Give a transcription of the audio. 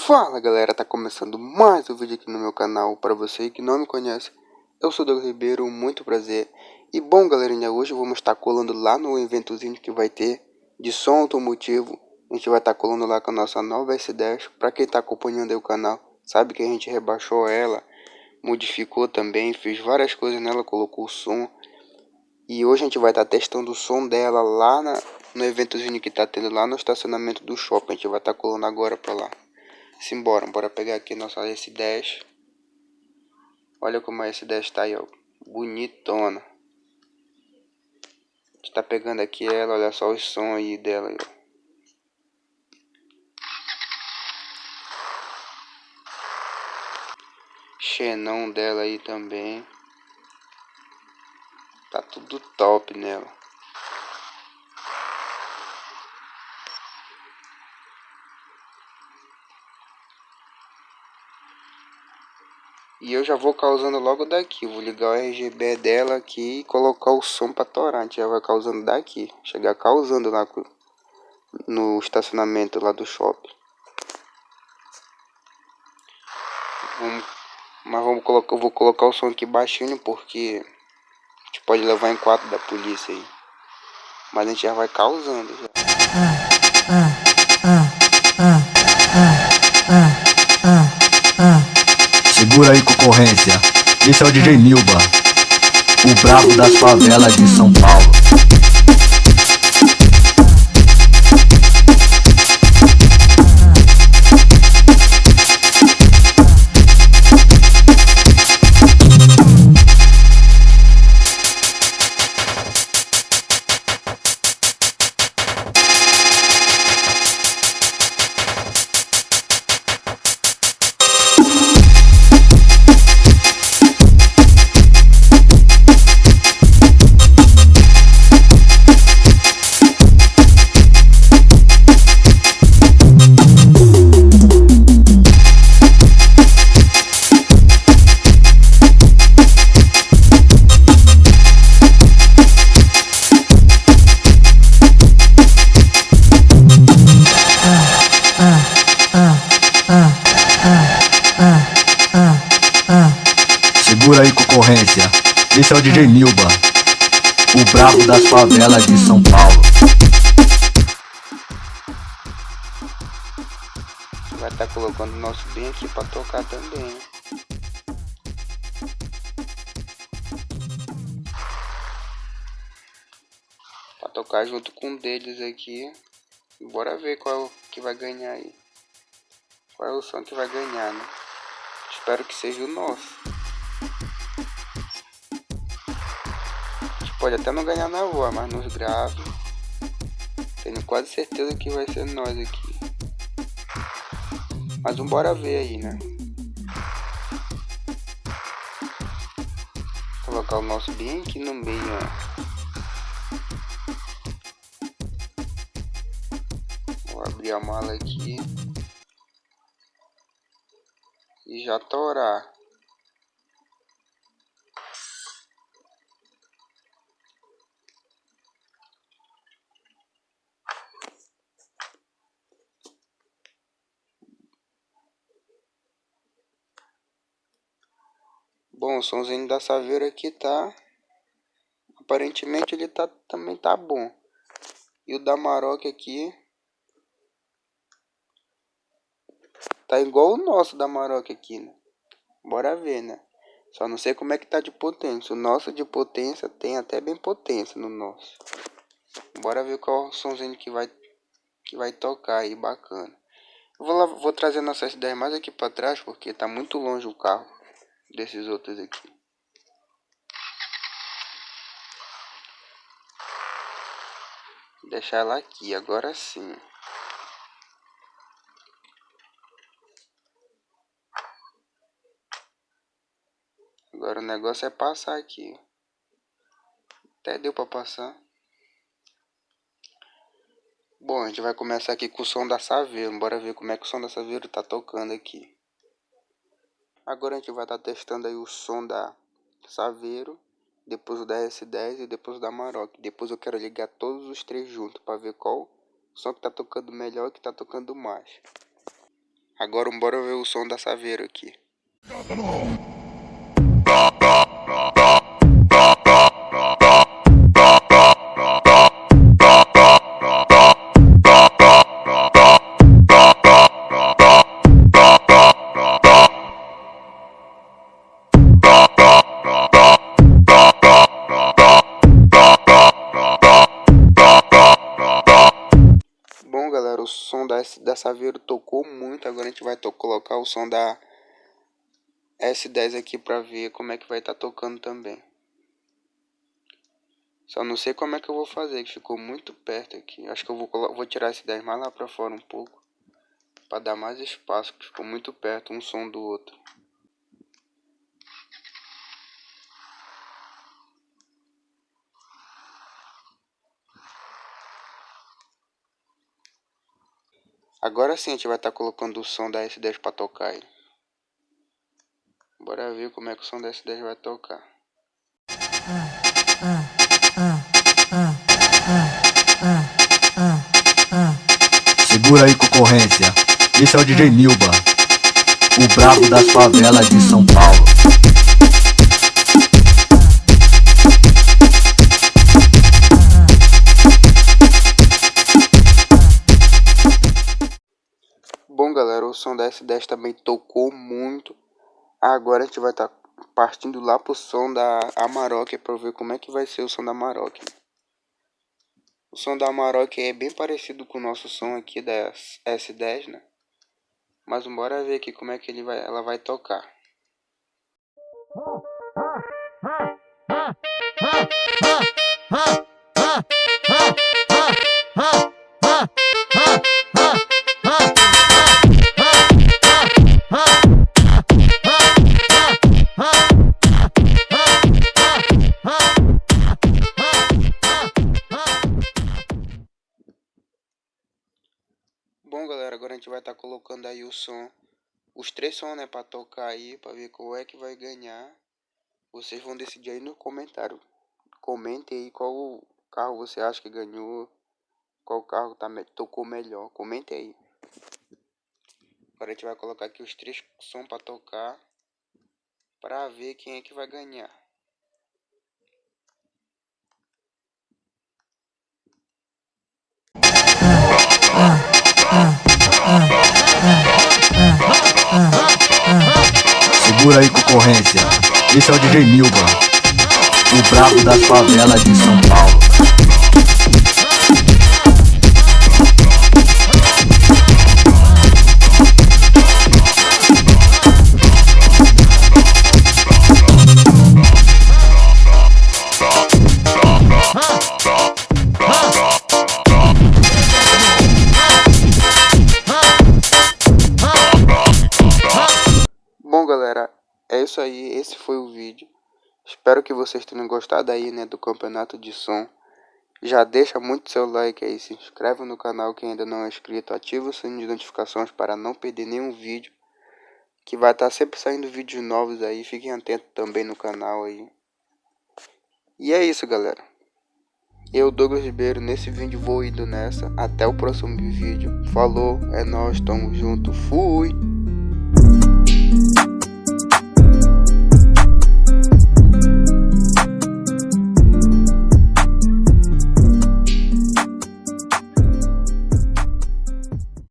Fala galera, tá começando mais um vídeo aqui no meu canal. Para você que não me conhece, eu sou Douglas Ribeiro, muito prazer. E bom galerinha, hoje vamos estar colando lá no eventozinho que vai ter de som automotivo. A gente vai estar colando lá com a nossa nova S10. Para quem tá acompanhando aí o canal, sabe que a gente rebaixou ela, modificou também, fez várias coisas nela, colocou o som. E hoje a gente vai estar testando o som dela lá no eventozinho que tá tendo lá no estacionamento do shopping. A gente vai estar colando agora para lá. Simbora, bora pegar aqui nossa S10. Olha como a S10 tá aí, ó, bonitona. A gente tá pegando aqui ela, olha só o som aí dela aí, ó. Xenon dela aí também. Tá tudo top nela. E eu já vou causando logo daqui. Vou ligar o RGB dela aqui e colocar o som pra torar. A gente já vai causando daqui. Chegar causando lá no estacionamento lá do shopping. Mas eu vou colocar o som aqui baixinho porque a gente pode levar em 4 da polícia aí. Mas a gente já vai causando já. Segura aí, concorrência. Esse é o DJ Nilba, o brabo das favelas de São Paulo. Segura aí, concorrência. Esse é o DJ Nilba, o brabo das favelas de São Paulo. Vai estar colocando o nosso bem aqui pra tocar também. Pra tocar junto com um deles aqui. Bora ver qual que vai ganhar aí. Qual é o som que vai ganhar, né? Espero que seja o nosso. A gente pode até não ganhar na voz, mas nos graves tenho quase certeza que vai ser nós aqui. Mas bora ver aí, né? Colocar o nosso bem aqui no meio, ó. Vou abrir a mala aqui e já torar. Bom, o somzinho da Saveiro aqui tá... Aparentemente ele também tá bom. E o da Maroc aqui tá igual o nosso da Maroc aqui, né? Bora ver, né? Só não sei como é que tá de potência. O nosso de potência tem até bem potência no nosso. Bora ver qual o somzinho que vai tocar aí, bacana. Eu vou trazer nossa S10 mais aqui pra trás, porque tá muito longe o carro desses outros aqui. Deixar ela aqui, agora sim. Agora o negócio é passar aqui. Até deu pra passar. Bom, a gente vai começar aqui com o som da Saveiro. Bora ver como é que o som da Saveiro tá tocando aqui. Agora a gente vai estar testando aí o som da Saveiro, depois o da S10 e depois o da Maroc. Depois eu quero ligar todos os três juntos para ver qual som que tá tocando melhor e que tá tocando mais. Agora bora ver o som da Saveiro aqui. Bom, galera, o som da Saveiro tocou muito. Agora a gente vai colocar o som da S10 aqui pra ver como é que vai estar tocando também. Só não sei como é que eu vou fazer, que ficou muito perto aqui. Acho que eu vou tirar esse 10 mais lá pra fora um pouco, pra dar mais espaço, que ficou muito perto um som do outro. Agora sim a gente vai estar colocando o som da S10 pra tocar aí. Bora ver como é que o som da S10 vai tocar. Segura aí, concorrência. Esse é o DJ Nilba, o brabo das favelas de São Paulo. Bom, galera, o som da S10 também tocou muito. Agora a gente vai estar partindo lá pro som da Amarok pra ver como é que vai ser o som da Amarok. O som da Amarok é bem parecido com o nosso som aqui da S10, né? Mas bora ver aqui como é que ela vai tocar. Bom, galera, agora a gente vai estar colocando aí o som, os 3 sons, né, pra tocar aí, pra ver qual é que vai ganhar. Vocês vão decidir aí no comentário. Comentem aí qual carro você acha que ganhou, qual carro tocou melhor. Comentem aí. Agora a gente vai colocar aqui os 3 sons pra tocar, pra ver quem é que vai ganhar. Segura aí, concorrência. Esse é o DJ Nilba, o brabo das favelas de São Paulo. Bom, galera, é isso aí, esse foi o vídeo. Espero que vocês tenham gostado aí, né, do campeonato de som. Já deixa muito seu like aí, se inscreve no canal quem ainda não é inscrito, ativa o sininho de notificações para não perder nenhum vídeo, que vai estar sempre saindo vídeos novos aí, fiquem atentos também no canal aí. E é isso, galera. Eu, Douglas Ribeiro, nesse vídeo vou indo nessa. Até o próximo vídeo. Falou, é nóis, tamo junto, fui!